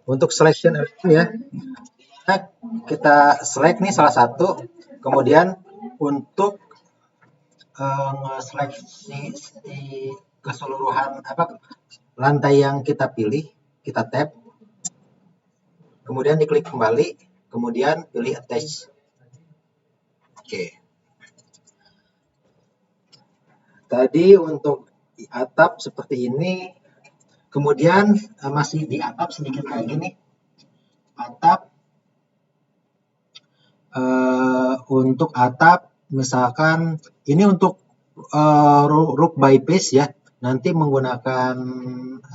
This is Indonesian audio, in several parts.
Untuk selection ya, kita select nih salah satu, kemudian untuk seleksi di keseluruhan lantai yang kita pilih, kita tap, kemudian diklik kembali, kemudian pilih attach. Oke. Tadi untuk di atap seperti ini, kemudian masih di atap sedikit lagi nih. Atap, untuk atap misalkan ini untuk roof by paste ya, nanti menggunakan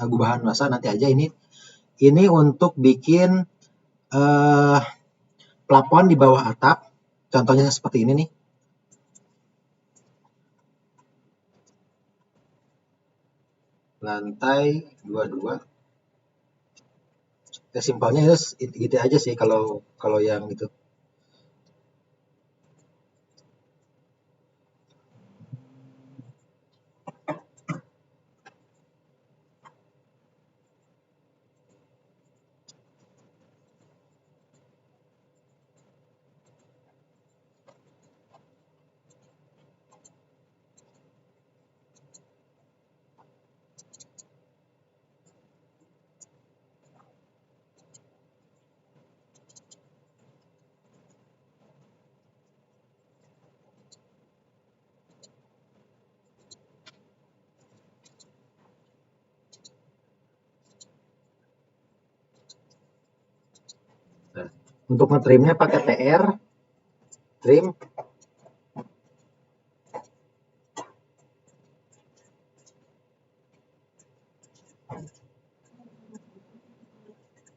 gubahan basah nanti aja. Ini untuk bikin plafon di bawah atap, contohnya seperti ini nih. Lantai 22. Ya simpelnya itu gitu aja sih kalau yang itu. Nah, untuk ngetrimnya pakai TR, trim.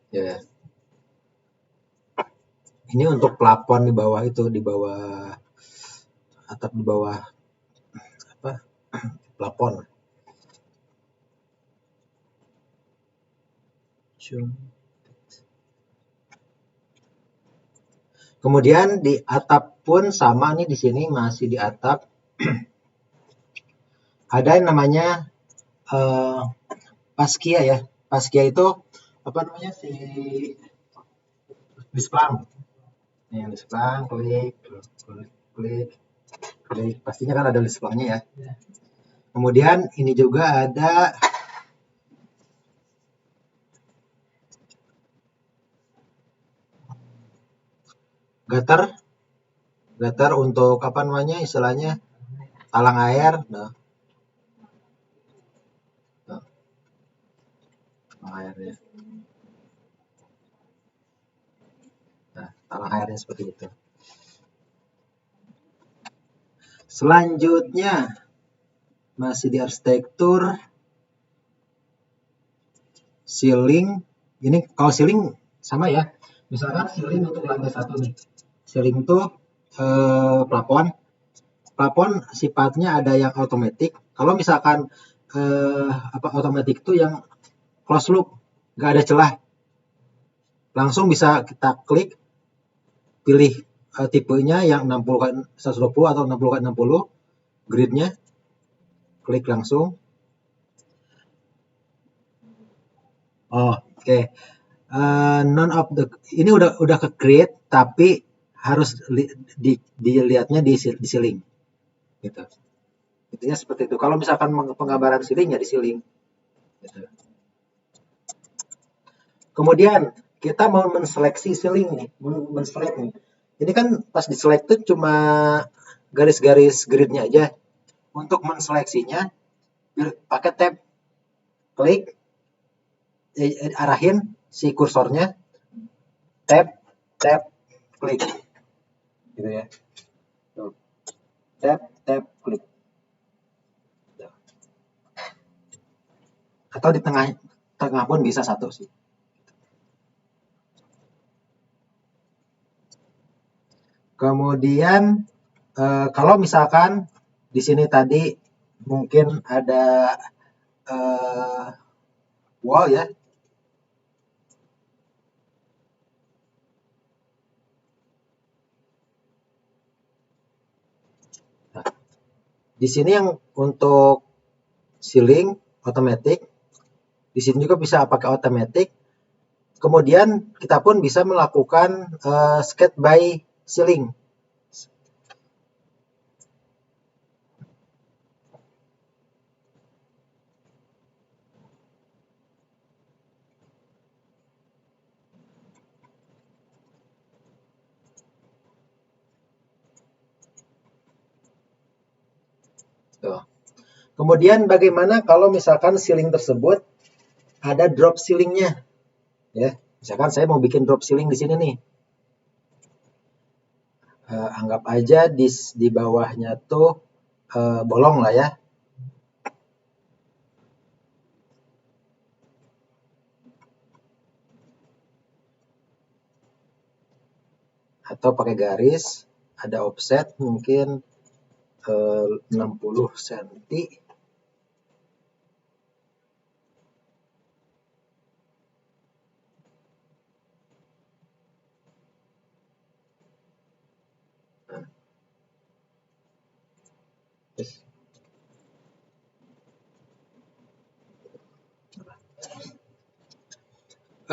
Ya. Ini untuk plafon di bawah itu, di bawah atap, di bawah plafon. Kemudian di atap pun sama nih, di sini masih di atap. Ada yang namanya Paskia ya. Paskia itu apa namanya, si displang. Yang displang, klik. Pastinya kan ada displangnya ya. Kemudian ini juga ada gutter untuk apa namanya, istilahnya talang air. Nah, airnya. Nah, talang airnya seperti itu. Selanjutnya masih di arsitektur, ceiling. Ini kalau ceiling sama ya. Misalkan ceiling untuk lantai 1 nih. Ceiling itu plafon. Plafon sifatnya ada yang otomatis. Kalau misalkan otomatis itu yang close loop, nggak ada celah. Langsung bisa kita klik, pilih tipenya yang 60x120 atau 60x60, gridnya, klik langsung. Oh, oke. None of the, ini udah ke create, tapi harus dilihatnya di ceiling gitu. Intinya seperti itu. Kalau misalkan penggambaran ceiling ya di ceiling gitu. Kemudian kita mau menseleksi ceiling nih, menselect nih. Ini kan pas di select tuh cuma garis-garis gridnya aja. Untuk menseleksinya pakai tab, klik, arahin si kursornya, tab, klik, gitu ya. Tab, klik. Atau di tengah pun bisa satu sih. Kemudian kalau misalkan di sini tadi mungkin ada wall ya. Nah, di sini yang untuk ceiling otomatis, di sini juga bisa pakai otomatis. Kemudian kita pun bisa melakukan sketch by ceiling. Tuh. Kemudian bagaimana kalau misalkan ceiling tersebut ada drop ceilingnya, ya. Misalkan saya mau bikin drop ceiling di sini nih. Anggap aja di bawahnya tuh bolong lah ya. Atau pakai garis, ada offset mungkin 60 cm.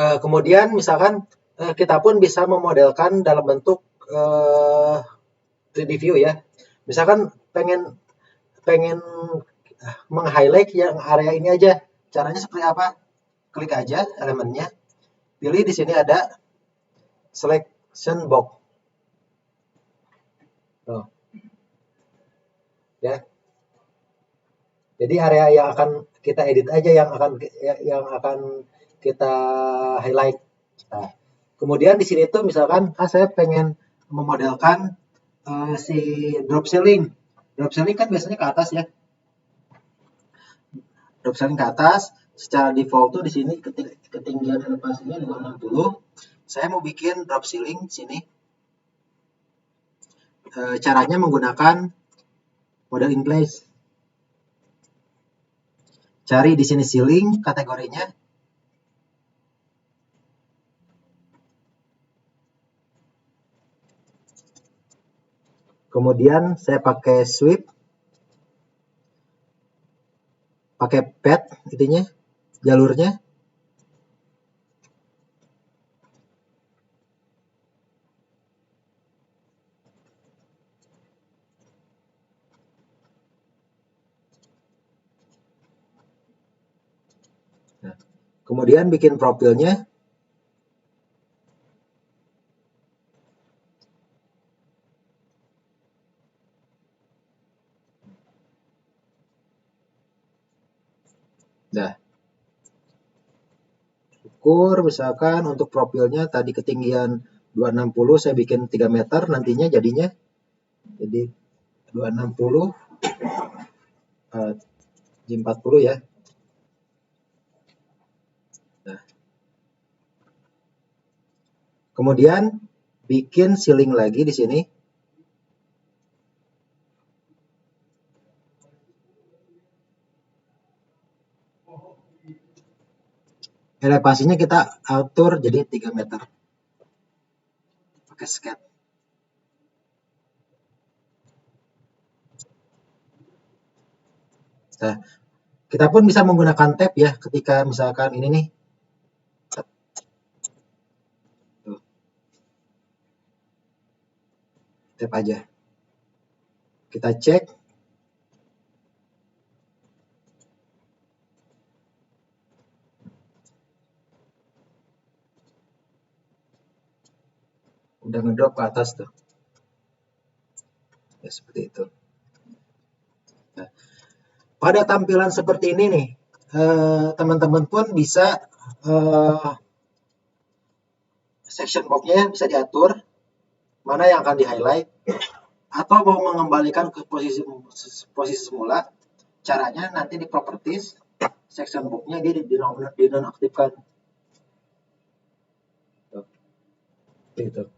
Kemudian misalkan kita pun bisa memodelkan dalam bentuk 3D view ya. Misalkan pengen meng-highlight yang area ini aja. Caranya seperti apa? Klik aja elemennya. Pilih di sini ada selection box. Tuh. Ya. Jadi area yang akan kita edit aja yang akan kita highlight. Nah, kemudian di sini tuh misalkan saya pengen memodelkan si drop ceiling. Drop ceiling kan biasanya ke atas ya. Drop ceiling ke atas, secara default tuh di sini ketinggian elevasinya 260. Saya mau bikin drop ceiling di sini. Caranya menggunakan model in place. Cari di sini ceiling kategorinya. Kemudian saya pakai sweep, pakai pad intinya jalurnya. Nah, kemudian bikin profilnya. Nah, ukur misalkan untuk profilnya tadi ketinggian 260, saya bikin 3 meter nantinya jadinya. Jadi 260 J40 ya. Nah, kemudian bikin ceiling lagi di sini. Elevasinya kita atur jadi 3 meter. Pakai sketch. Nah, kita pun bisa menggunakan tab ya ketika misalkan ini nih. Tab aja. Kita cek. Udah ngedrop ke atas tuh. Ya seperti itu. Nah, pada tampilan seperti ini nih, teman-teman pun bisa section box-nya bisa diatur mana yang akan di highlight atau mau mengembalikan ke posisi semula. Caranya nanti di properties section box-nya dia dinonaktifkan. Gitu.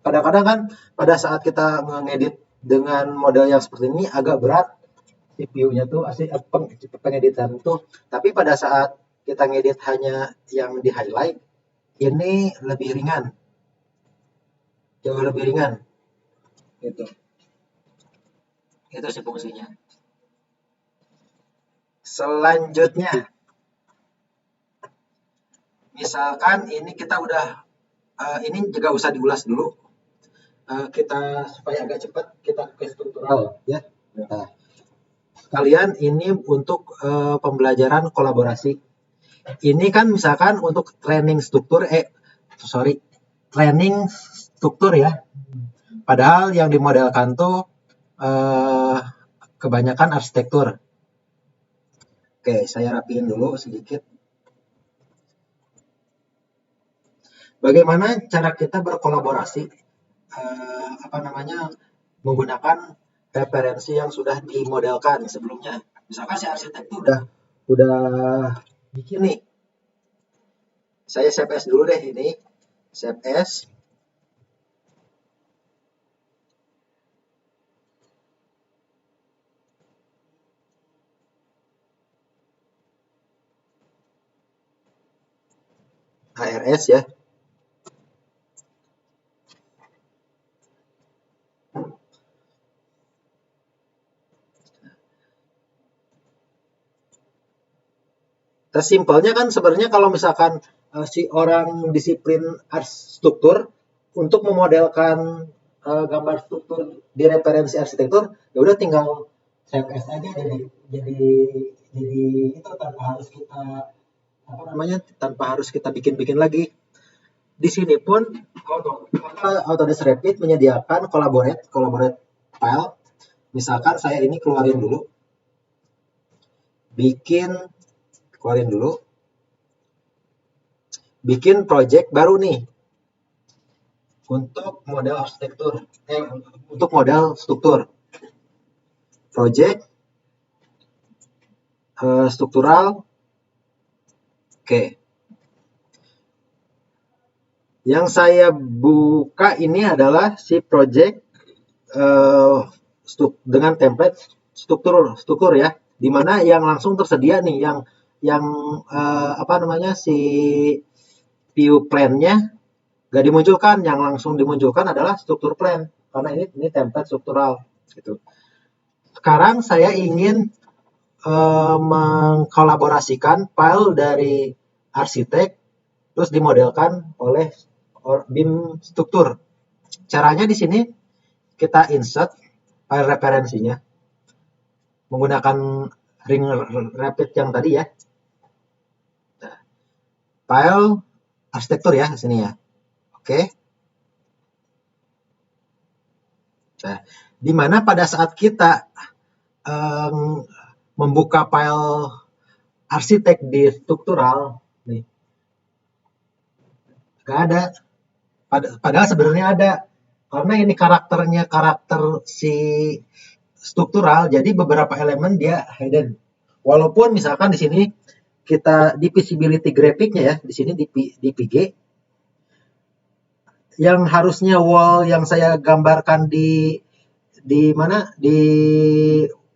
Kadang-kadang kan pada saat kita ngedit dengan model yang seperti ini agak berat CPU-nya tuh asli pengeditan tuh. Tapi pada saat kita ngedit hanya yang di highlight ini lebih ringan. Jauh lebih ringan. Gitu. Itu sih fungsinya. Selanjutnya Misalkan ini kita udah ini juga usah diulas dulu. Kita supaya agak cepat kita ke struktural ya. Nah, kalian ini untuk pembelajaran kolaborasi. Ini kan misalkan untuk training struktur training struktur ya. Padahal yang dimodelkan tuh kebanyakan arsitektur. Oke, saya rapiin dulu sedikit. Bagaimana cara kita berkolaborasi menggunakan referensi yang sudah dimodelkan sebelumnya. Misalkan si arsitek itu udah bikin nih. Saya save as dulu deh ini. Save as. HRS ya. Simpelnya kan sebenarnya kalau misalkan si orang disiplin struktur untuk memodelkan gambar struktur di referensi arsitektur, ya udah tinggal CMS aja jadi itu tanpa harus kita bikin lagi. Di sini pun Autodesk Rapid menyediakan collaborate file. Misalkan saya ini keluarin dulu. Bikin project baru nih untuk model arsitektur, untuk model struktur. Project struktural. Oke. Yang saya buka ini adalah si project dengan template struktur ya, dimana yang langsung tersedia nih, yang si view plan-nya gak dimunculkan, yang langsung dimunculkan adalah struktur plan karena ini template struktural gitu. Sekarang saya ingin mengkolaborasikan file dari arsitek terus dimodelkan oleh BIM struktur. Caranya di sini kita insert file referensinya menggunakan ring rapid yang tadi ya. Nah, file arsitektur ya di sini ya. Oke. Nah, di mana pada saat kita membuka file arsitek di struktural nih, nggak ada. Padahal sebenarnya ada, karena ini karakter si struktural, jadi beberapa elemen dia hidden. Walaupun misalkan di sini kita di visibility grafiknya ya, di sini di PG, yang harusnya wall yang saya gambarkan di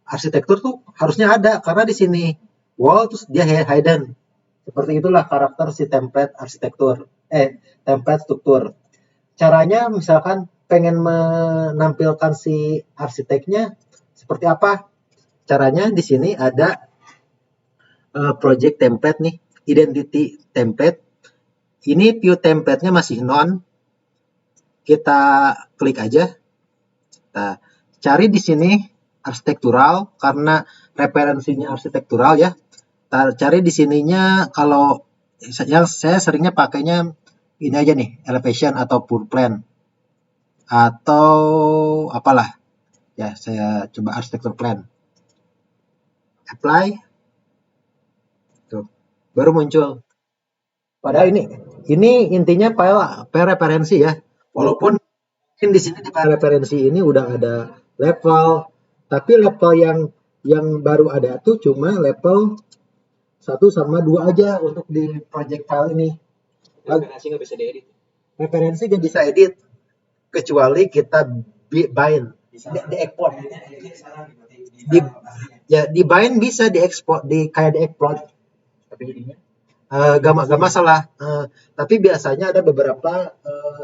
arsitektur tuh harusnya ada, karena di sini wall terus dia hidden. Seperti itulah karakter si template arsitektur, template struktur. Caranya misalkan pengen menampilkan si arsiteknya seperti apa? Caranya di sini ada project template nih, identity template. Ini view template-nya masih none. Kita klik aja. Nah, cari di sini arsitektural karena referensinya arsitektural ya. Cari di sininya, kalau yang saya seringnya pakainya ini aja nih, elevation atau floor plan atau apalah ya, saya coba arsitektur plan, apply, tuh baru muncul. Padahal ini intinya file referensi ya, walaupun mungkin di sini di file referensi ini udah ada level, tapi level yang baru ada tuh cuma level 1 sama 2 aja untuk di project file ini. Referensi nggak bisa diedit. Referensi nggak bisa edit kecuali kita bind, di-export. Di bind bisa diekspor, kayak diekspor. Tapi gak masalah. Tapi biasanya ada beberapa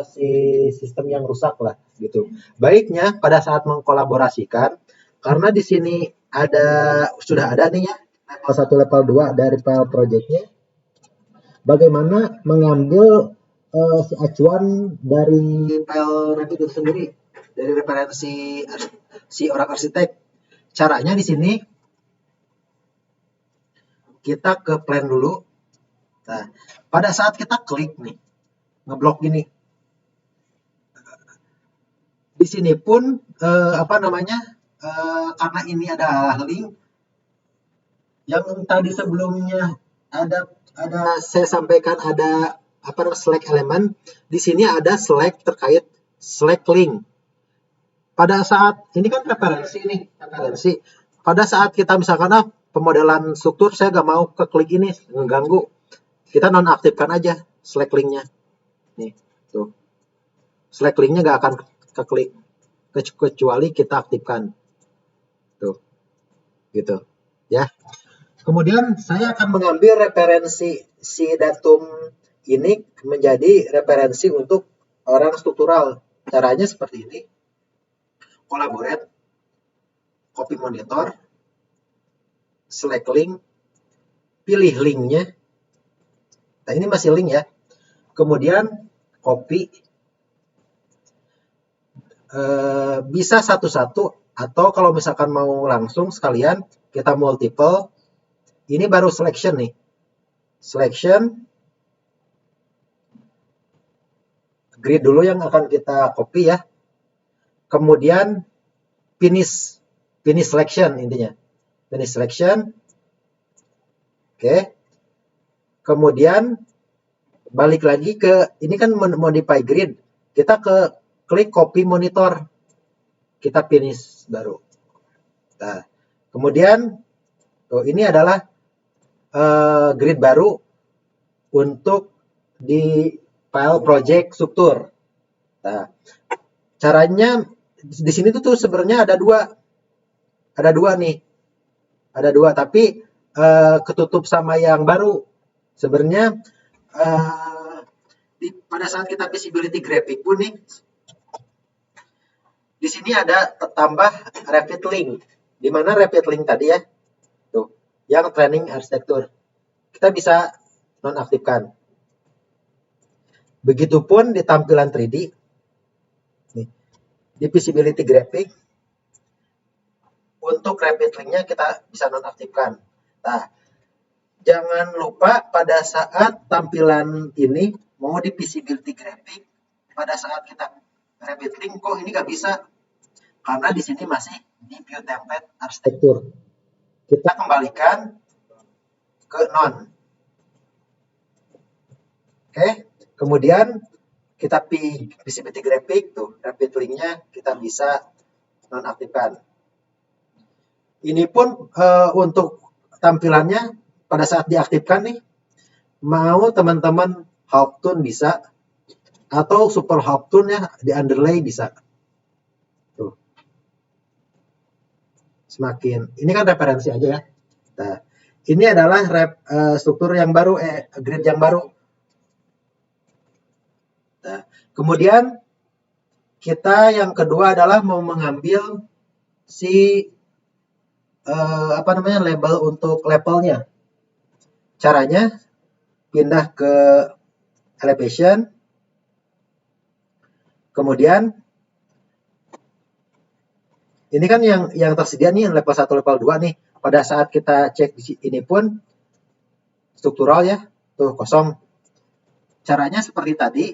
si sistem yang rusak lah gitu. Baiknya pada saat mengkolaborasikan, karena di sini sudah ada nih ya level 1 level 2 dari file projectnya. bagaimana mengambil si acuan dari file Revit itu sendiri, dari referensi si orang arsitek. Caranya di sini kita ke plan dulu. Nah, pada saat kita klik nih, ngeblok gini, di sini pun karena ini adalah link yang tadi sebelumnya ada saya sampaikan ada select element, di sini ada select terkait select link. Pada saat ini kan referensi. Pada saat kita misalkan pemodelan struktur saya nggak mau ke klik ini, mengganggu, kita nonaktifkan aja select linknya. Nih, tuh. Select linknya nggak akan ke klik kecuali kita aktifkan. Tuh. Gitu. Ya. Kemudian saya akan mengambil referensi si datum ini menjadi referensi untuk orang struktural. Caranya seperti ini. Collaborate, copy monitor, select link, pilih linknya. Nah, ini masih link ya. Kemudian copy, bisa satu-satu atau kalau misalkan mau langsung sekalian kita multiple. Ini baru selection nih. Selection. Grid dulu yang akan kita copy ya. Kemudian finish selection intinya. Finish selection. Oke. Kemudian balik lagi ke ini kan modify grid. Kita ke klik copy monitor. Kita finish baru. Nah, kemudian ini adalah grid baru untuk di file project struktur. Nah, caranya di sini tuh sebenarnya ada dua nih. Ada dua, tapi ketutup sama yang baru. Sebenarnya pada saat kita visibility graphic pun nih, di sini ada tambah Revit link. Di mana Revit link tadi ya? Tuh, yang training arsitektur. Kita bisa nonaktifkan. Begitupun di tampilan 3D. Nih, di visibility graphic, untuk Revit link-nya kita bisa nonaktifkan. Nah, jangan lupa pada saat tampilan ini mau di visibility graphic, pada saat kita Revit link kok ini nggak bisa, karena di sini masih di view template arsitektur. Kita kembalikan ke non. Oke, kemudian kita pilih visibility graphic, tuh Revit link-nya kita bisa nonaktifkan. Ini pun untuk tampilannya pada saat diaktifkan nih, mau teman-teman half tone bisa, atau super half tone ya di underlay bisa. Tuh. Semakin, ini kan referensi aja ya. Nah, ini adalah struktur yang baru, grid yang baru. Nah, kemudian kita yang kedua adalah mau mengambil si label untuk levelnya. Caranya pindah ke elevation, kemudian ini kan yang tersedia nih level 1, level 2 nih. Pada saat kita cek di ini pun struktural ya, tuh kosong. Caranya seperti tadi.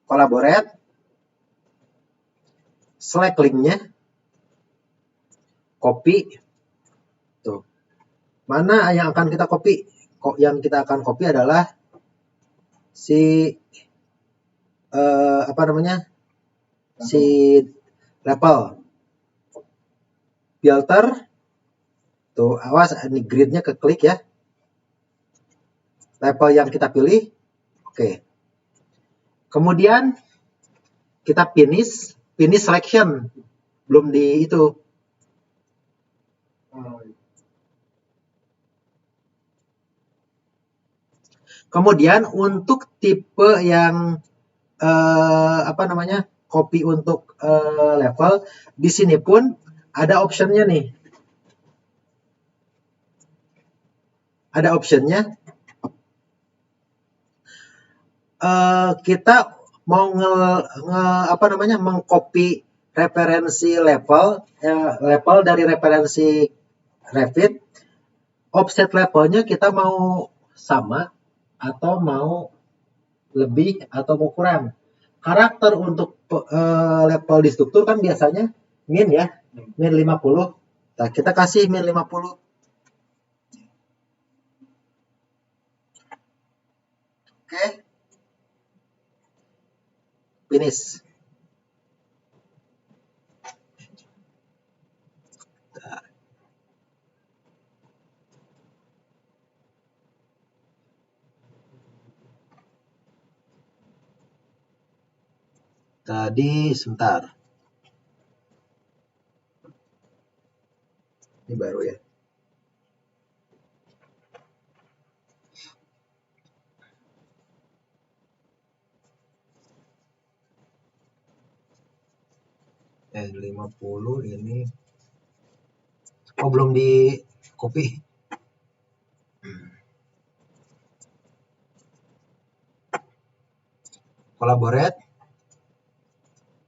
Collaborate, select link-nya, copy. Tuh. Mana yang akan kita copy? Yang kita akan copy adalah si si level. Filter. Tuh, awas ini gridnya ke klik ya. Level yang kita pilih. Oke. Kemudian kita finish selection. Belum di itu. Kemudian untuk tipe yang copy untuk level, di sini pun ada optionnya nih. Ada optionnya kita mau mengcopy referensi level dari referensi Revit, offset levelnya kita mau sama atau mau lebih atau mau kurang. Karakter untuk level di struktur kan biasanya min ya, min 50. Nah, kita kasih min 50. Oke. Finish. Tadi sebentar. Ini baru ya. N50 ini. Oh, belum di copy. Collaborate.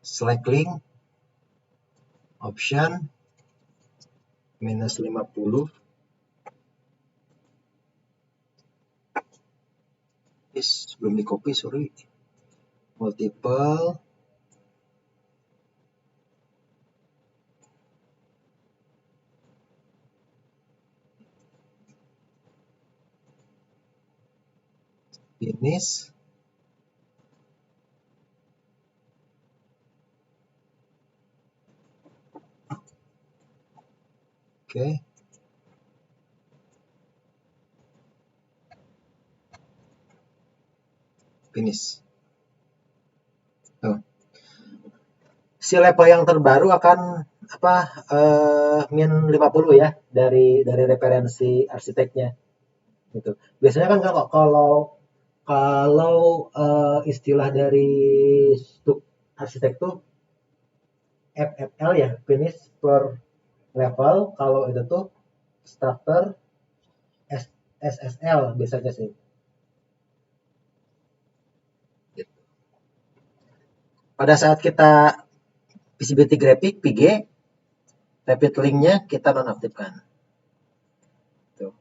Select link. Option. Minus 50. Belum di copy, sorry. Multiple. Finish. Oke. Finish. Si level yang terbaru akan min 50 ya dari referensi arsiteknya gitu. Biasanya kan kalau istilah dari arsitek tuh FFL ya, finish per level. Kalau itu tuh structure SSL biasanya sih. Pada saat kita visibility graphic PG, Revit link-nya kita nonaktifkan. Tuh,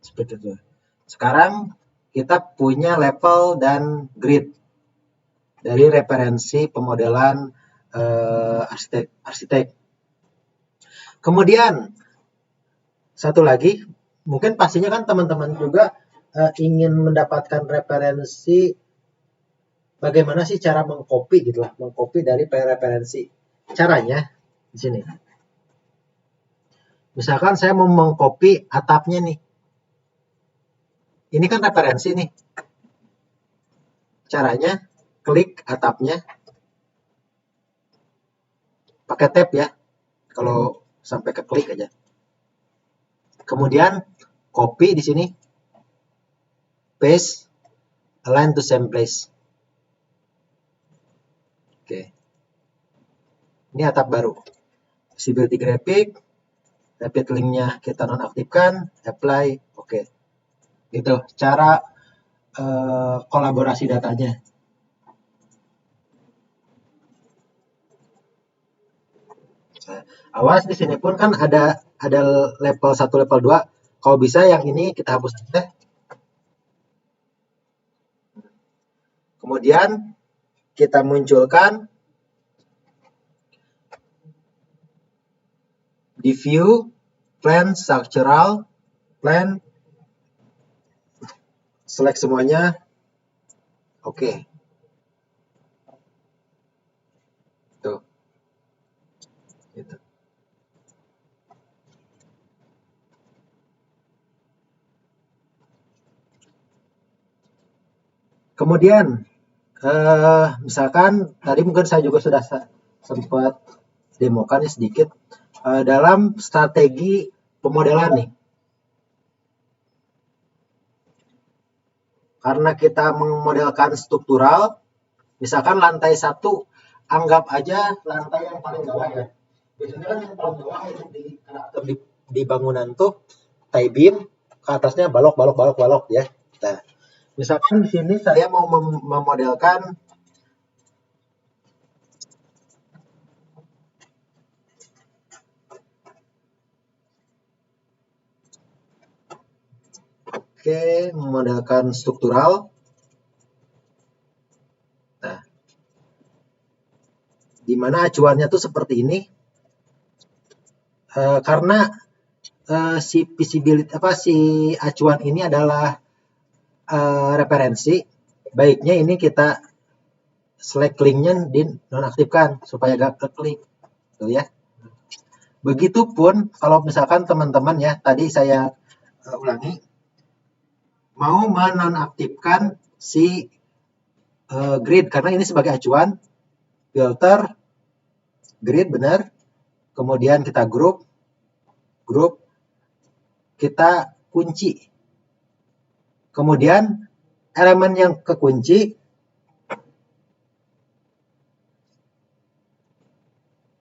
seperti itu. Sekarang kita punya level dan grid dari referensi pemodelan arsitek. Kemudian satu lagi, mungkin pastinya kan teman-teman juga ingin mendapatkan referensi bagaimana sih cara mengcopy gitu lah, mengcopy dari referensi. Caranya di sini. Misalkan saya mau mengcopy atapnya nih. Ini kan referensi nih. Caranya klik atapnya. Pakai tab ya. Kalau sampai ke klik aja. Kemudian copy di sini. Paste, align to same place. Oke. Ini atap baru. Visibility graphic, Revit link-nya kita nonaktifkan, apply, oke. Itu cara kolaborasi datanya. Awas di sini pun kan ada level 1, level 2. Kalau bisa yang ini kita hapus aja. Kemudian kita munculkan di view, plan, structural, plan, select semuanya, oke. Tuh. Gitu. Kemudian misalkan tadi mungkin saya juga sudah sempat demokan ya sedikit dalam strategi pemodelan nih. Karena kita memodelkan struktural, misalkan lantai 1, anggap aja lantai yang paling bawah ya. Biasanya kan yang paling bawah itu di bangunan tuh tie beam, ke atasnya balok ya. Nah, Misalkan di sini saya mau memodelkan memodelkan struktural. Nah, di mana acuannya tuh seperti ini. Karena si visibility si acuan ini adalah referensi, baiknya ini kita select linknya dinonaktifkan supaya gak keklik, tuh ya. Begitupun kalau misalkan teman-teman ya, tadi saya ulangi, mau menonaktifkan si grid karena ini sebagai acuan, filter, grid benar, kemudian kita group, kita kunci. Kemudian elemen yang kekunci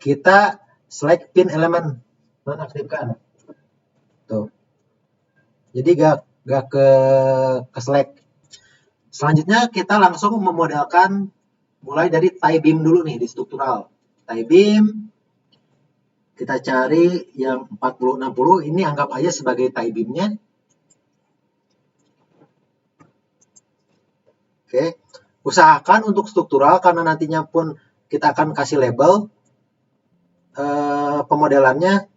kita select pin elemen, nonaktifkan. Tuh. Jadi gak ke select. Selanjutnya kita langsung memodelkan mulai dari tie beam dulu nih di struktural. Tie beam kita cari yang 40-60, ini anggap aja sebagai tie beamnya. Oke, usahakan untuk struktural karena nantinya pun kita akan kasih label pemodelannya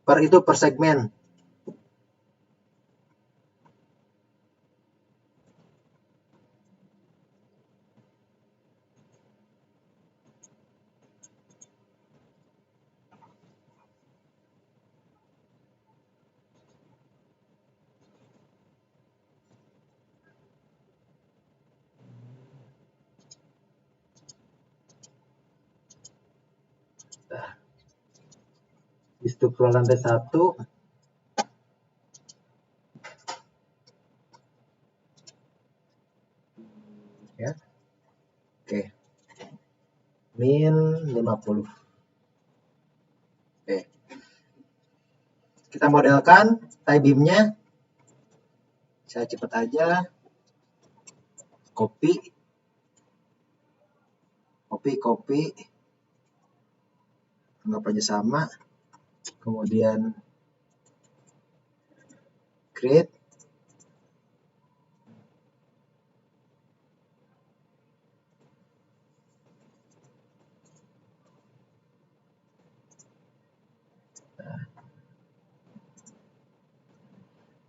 per segmen. Nah, di struktural lantai 1 ya. Oke. Min 50. Oke. Kita modelkan tie beam-nya. Saya cepat aja. Copy. Anggap aja sama. Kemudian create.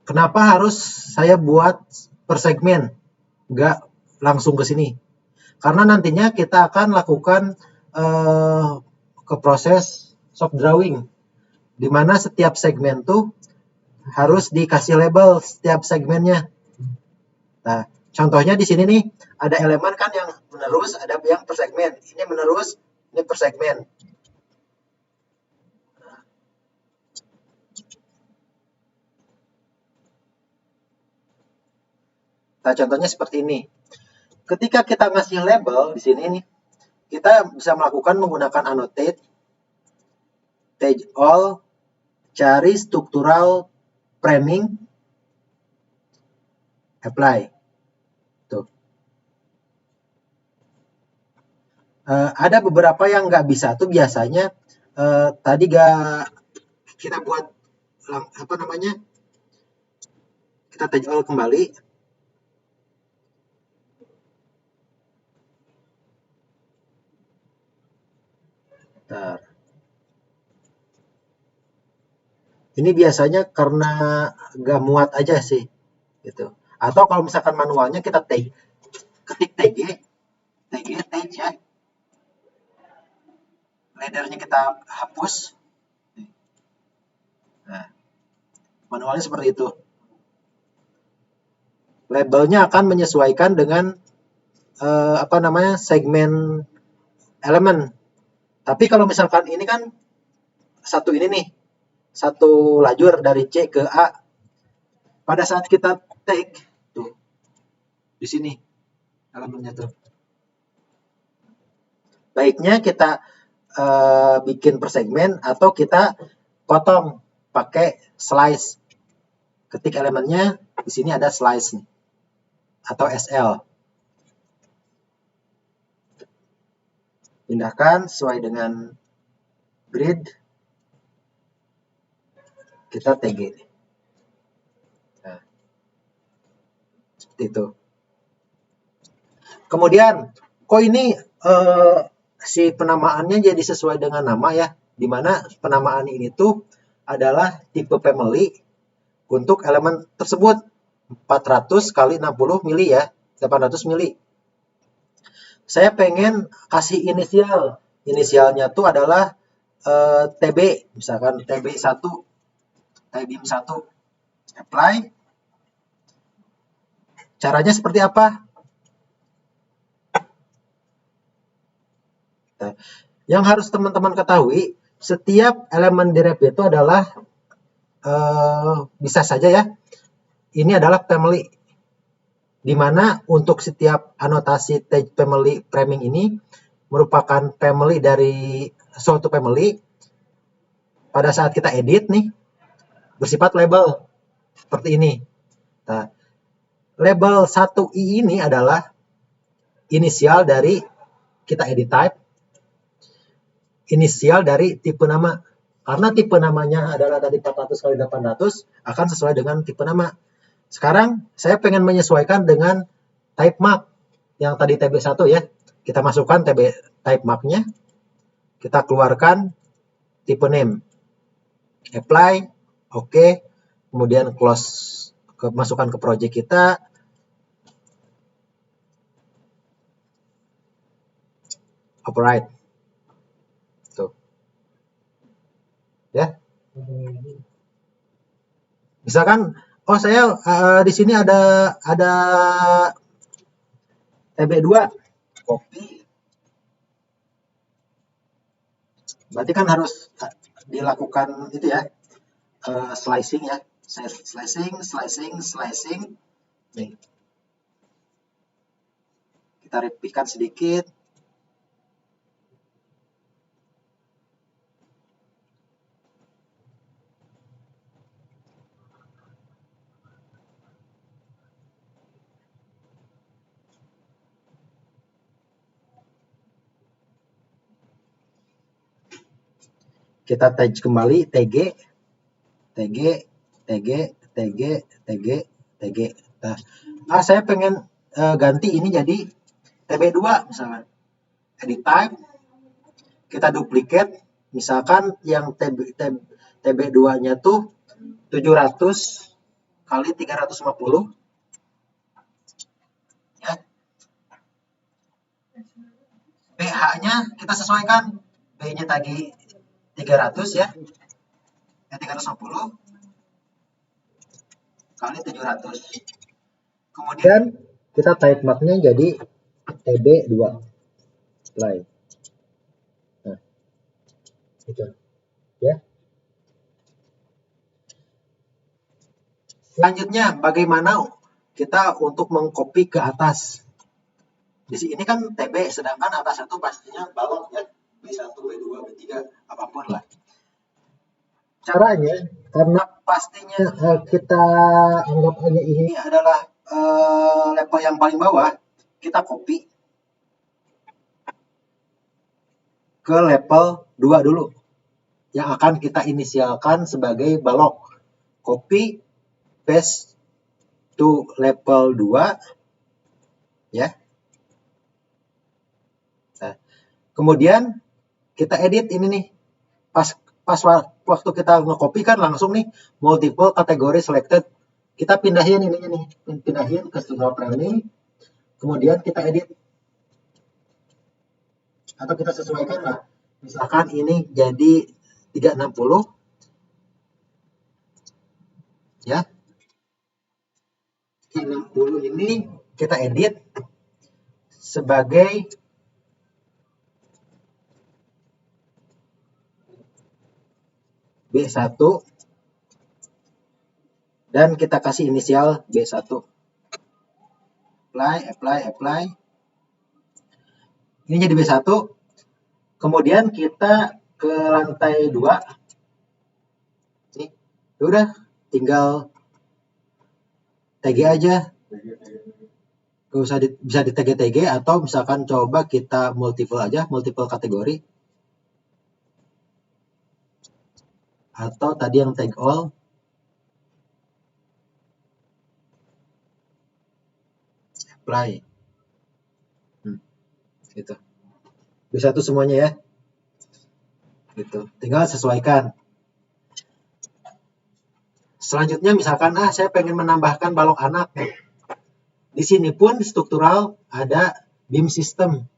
Kenapa harus saya buat per segmen? Nggak langsung ke sini. Karena nantinya kita akan lakukan ke proses soft drawing. Di mana setiap segmen tuh harus dikasih label setiap segmennya. Nah, contohnya di sini nih, ada elemen kan yang menerus, ada yang per segmen. Ini menerus, ini per segmen. Nah, contohnya seperti ini. Ketika kita ngasih label di sini nih, kita bisa melakukan menggunakan annotate, page all, cari struktural framing, apply. Tuh. Ada beberapa yang nggak bisa tuh biasanya tadi gak kita buat apa namanya, kita page all kembali. Bentar. Ini biasanya karena gak muat aja sih, gitu. Atau kalau misalkan manualnya kita ketik tag ya, laddernya kita hapus. Nah, manualnya seperti itu. Labelnya akan menyesuaikan dengan apa namanya, segmen elemen. Tapi kalau misalkan ini kan satu ini nih, satu lajur dari C ke A. Pada saat kita take tuh di sini elemennya tuh. Baiknya kita bikin per segmen atau kita potong pakai slice. ketik elemennya, di sini ada slice nih, atau SL. Pindahkan sesuai dengan grid, kita TG. Nah, seperti itu. Kemudian, kok ini si penamaannya jadi sesuai dengan nama ya, dimana penamaan ini tuh adalah tipe family untuk elemen tersebut 400 kali 60 mili ya, 800 mili. Saya pengen kasih inisial. Inisialnya tuh adalah TB, misalkan TB1, TBIM1. Apply. Caranya seperti apa? Nah, yang harus teman-teman ketahui, setiap elemen di rep itu adalah bisa saja ya, ini adalah family, di mana untuk setiap anotasi tag family framing ini merupakan family dari suatu family. Pada saat kita edit nih, bersifat label seperti ini. Nah, label 1i ini adalah inisial dari kita edit type, inisial dari tipe nama. Karena tipe namanya adalah tadi 400 kali 800 akan sesuai dengan tipe nama. Sekarang saya pengen menyesuaikan dengan type mark yang tadi TB1 ya. Kita masukkan type marknya, kita keluarkan tipe name, apply, oke, kemudian close, masukkan ke project kita, override, tuh, ya. Misalkan, oh saya di sini ada TB2, copy. Berarti kan harus dilakukan itu ya, slicing ya, slicing. Nih. Kita rapihkan sedikit. Kita tag kembali TG. Nah, saya pengen ganti ini jadi TB2 misalnya. Edit type, kita duplicate, misalkan yang TB2-nya tuh 700 kali 350 ya. BH-nya kita sesuaikan, B-nya tadi 300 ya, 350 kali 700. Kemudian kita type mark-nya jadi TB2. Apply. Nah, itu ya. Selanjutnya bagaimana kita untuk mengcopy ke atas. Di sini kan TB, sedangkan atas itu pastinya balok ya, B1, B2, B3, apapun lah. Caranya, karena pastinya kita anggap aja ini adalah level yang paling bawah, kita copy ke level 2 dulu, yang akan kita inisialkan sebagai balok. Copy, paste to level 2, ya. Nah, kemudian kita edit ini nih, pas waktu kita nge-copy kan langsung nih multiple kategori selected, kita pindahin ininya nih, pindahin ke single framing, kemudian kita edit atau kita sesuaikan lah, misalkan ini jadi 360 ya, 360 ini kita edit sebagai B1 dan kita kasih inisial B1. Apply. Ini jadi B1. Kemudian kita ke lantai 2. Nih, udah tinggal TG aja. Gak usah bisa di TG atau misalkan coba kita multiple aja, multiple kategori. Atau tadi yang tag all. Apply. Gitu. Bisa tuh semuanya ya. Gitu. Tinggal sesuaikan. Selanjutnya misalkan saya pengen menambahkan balok anak. Di sini pun struktural ada beam system.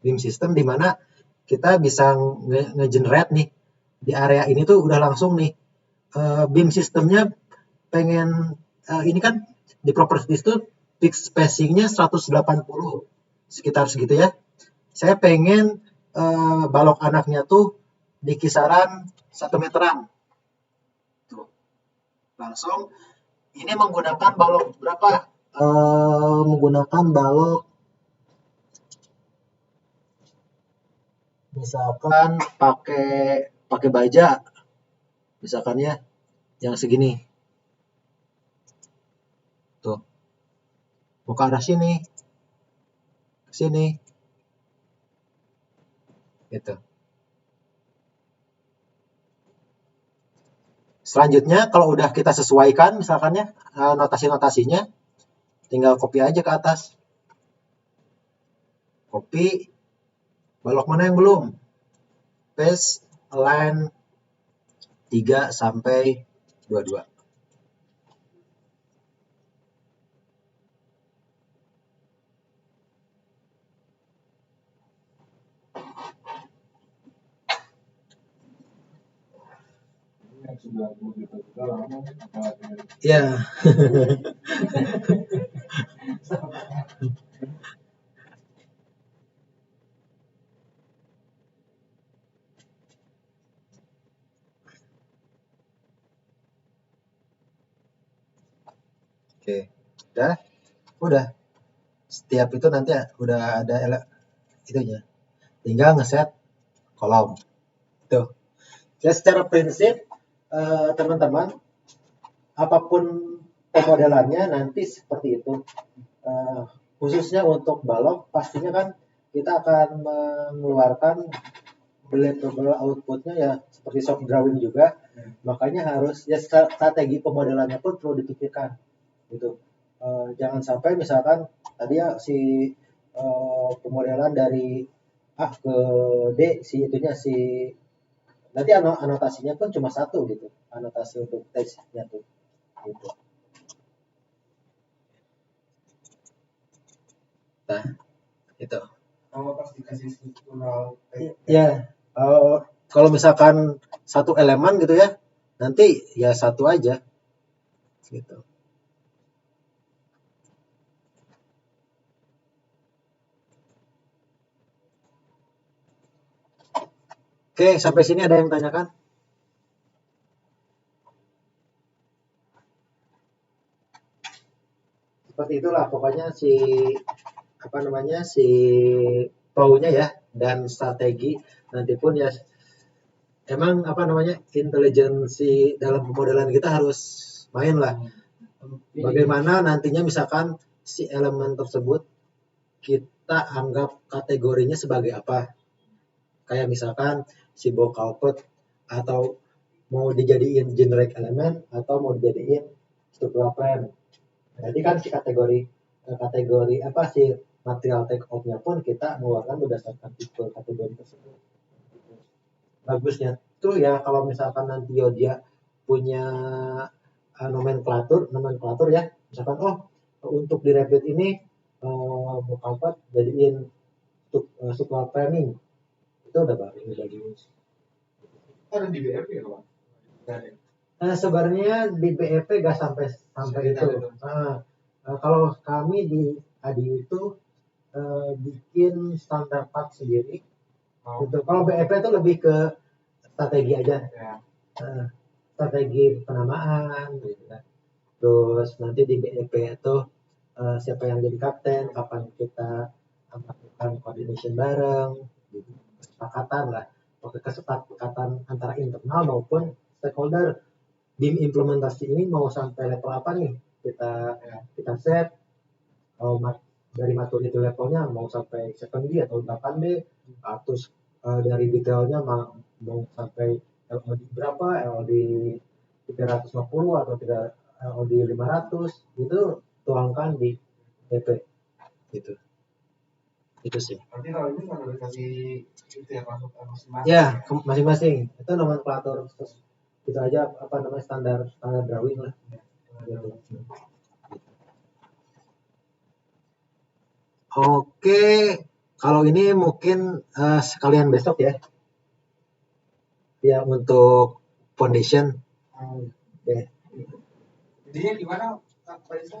Beam system di mana kita bisa nge-generate nih. Di area ini tuh udah langsung nih. Beam systemnya pengen ini kan di properties tuh fixed spacingnya 180. Sekitar segitu ya. Saya pengen balok anaknya tuh di kisaran 1 meteran. Tuh. Langsung ini menggunakan balok berapa? Menggunakan balok misalkan pakai baja misalkan ya yang segini. Tuh. Mau ke arah sini. Ke sini. Gitu. Selanjutnya kalau udah kita sesuaikan misalkan ya notasi-notasinya tinggal copy aja ke atas. Copy balok mana yang belum? Paste align 3 sampai 22. Ya. Oke. Udah. Setiap itu nanti udah ada itunya. Tinggal ngeset kolom. Tuh. Ya secara prinsip teman-teman apapun pemodelannya nanti seperti itu. Khususnya untuk balok pastinya kan kita akan mengeluarkan deliverable outputnya ya seperti soft drawing juga. Makanya harus ya strategi pemodelannya pun perlu dipikirkan gitu. Jangan sampai misalkan tadi ya si pemodelan dari A ke D si itunya si nanti anotasinya pun cuma satu gitu, anotasi untuk teksnya tuh gitu. Nah itu pas dikasih struktural ya kalau misalkan satu elemen gitu ya nanti ya satu aja gitu. Oke, sampai sini ada yang tanyakan? Seperti itulah pokoknya si flow-nya ya dan strategi nanti pun ya emang intelijensi dalam pemodelan kita harus main lah. Bagaimana nantinya misalkan si elemen tersebut kita anggap kategorinya sebagai apa? Kayak misalkan si bulk output atau mau dijadiin generic element atau mau dijadiin structural frame. Jadi kan si kategori apa sih material take off-nya pun kita mengeluarkan berdasarkan tipe kategori tersebut. Bagusnya tuh ya kalau misalkan nanti dia punya nomenklatur ya. Misalkan untuk di Revit ini bukan jadiin structural framing. Itu udah bagus. Ada di BFP ya, Pak? Sebenarnya di BFP gak sampai itu. Kalau kami di ADI itu bikin standar part sendiri. Gitu. Kalau BFP itu lebih ke strategi aja. Ya. Strategi penamaan gitu kan. Terus nanti di BFP itu siapa yang jadi kapten, kapan kita melakukan coordination bareng, gitu. Kesepakatan lah. Kesepakatan antara internal maupun stakeholder. BIM implementasi ini mau sampai level apa nih? kita set dari maturity levelnya mau sampai 7D atau 8D, terus dari detailnya mau sampai LOD berapa, LOD 350 atau LOD 500, itu tuangkan di DP gitu. Itu sih. Berarti kalau ini kategorisasi itu ya masuk masing-masing. Ya, masing-masing. Itu nomenklatur itu aja standar drawing lah. Gitu. Oke, kalau ini mungkin sekalian besok ya. Ya, untuk foundation. Oke. Jadinya gimana Pak Isra?